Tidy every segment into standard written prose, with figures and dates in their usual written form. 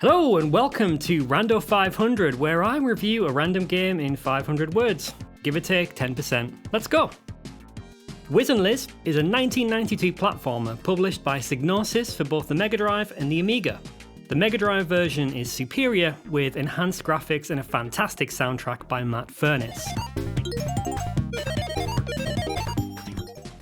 Hello and welcome to Rando 500, where I review a random game in 500 words, give or take 10%. Let's go! Wiz and Liz is a 1992 platformer published by Psygnosis for both the Megadrive and the Amiga. The Megadrive version is superior, with enhanced graphics and a fantastic soundtrack by Matt Furness.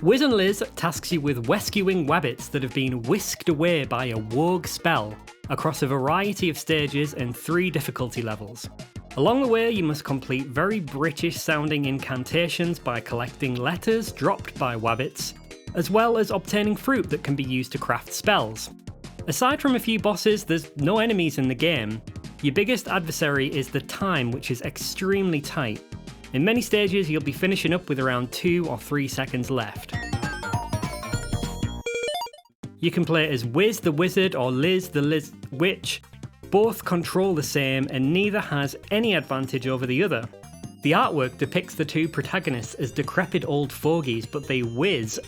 Wiz and Liz tasks you with rescuing wabbits that have been whisked away by a wogue spell across a variety of stages and 3 difficulty levels. Along the way, you must complete very British sounding incantations by collecting letters dropped by wabbits, as well as obtaining fruit that can be used to craft spells. Aside from a few bosses, there's no enemies in the game. Your biggest adversary is the time, which is extremely tight. In many stages, you'll be finishing up with around 2 or 3 seconds left. You can play as Wiz the Wizard or Liz the Liz Witch. Both control the same and neither has any advantage over the other. The artwork depicts the 2 protagonists as decrepit old fogies, but they whiz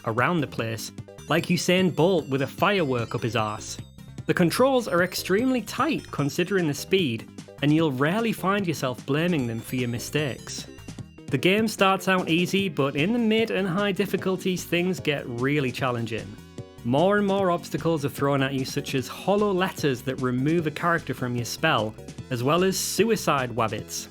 around the place, like Usain Bolt with a firework up his arse. The controls are extremely tight considering the speed, and you'll rarely find yourself blaming them for your mistakes. The game starts out easy, but in the mid and high difficulties things get really challenging. More and more obstacles are thrown at you, such as hollow letters that remove a character from your spell, as well as suicide wabbits.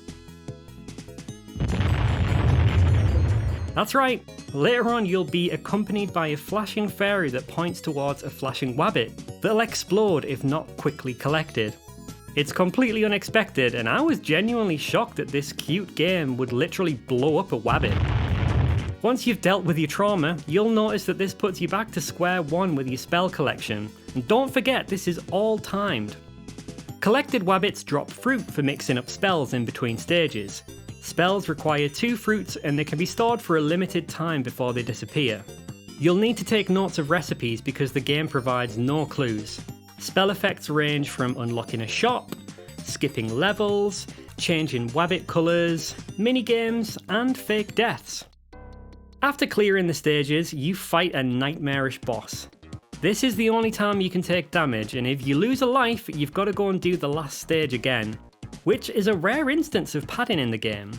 That's right, later on you'll be accompanied by a flashing fairy that points towards a flashing wabbit that'll explode if not quickly collected. It's completely unexpected, and I was genuinely shocked that this cute game would literally blow up a wabbit. Once you've dealt with your trauma, you'll notice that this puts you back to square one with your spell collection. And don't forget, this is all timed. Collected wabbits drop fruit for mixing up spells in between stages. Spells require 2 fruits and they can be stored for a limited time before they disappear. You'll need to take notes of recipes because the game provides no clues. Spell effects range from unlocking a shop, skipping levels, changing wabbit colours, minigames, and fake deaths. After clearing the stages, you fight a nightmarish boss. This is the only time you can take damage, and if you lose a life, you've got to go and do the last stage again, which is a rare instance of padding in the game.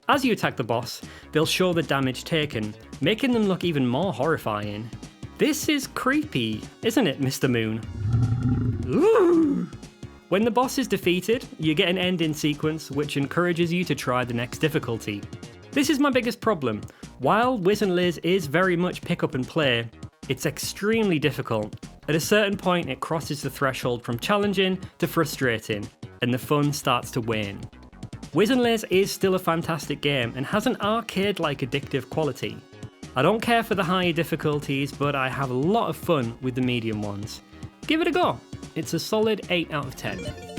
As you attack the boss, they'll show the damage taken, making them look even more horrifying. This is creepy, isn't it, Mr. Moon? Ooh. When the boss is defeated, you get an ending sequence which encourages you to try the next difficulty. This is my biggest problem. While Wiz and Liz is very much pick up and play, it's extremely difficult. At a certain point it crosses the threshold from challenging to frustrating, and the fun starts to wane. Wiz and Liz is still a fantastic game and has an arcade-like addictive quality. I don't care for the higher difficulties, but I have a lot of fun with the medium ones. Give it a go. It's a solid 8 out of 10.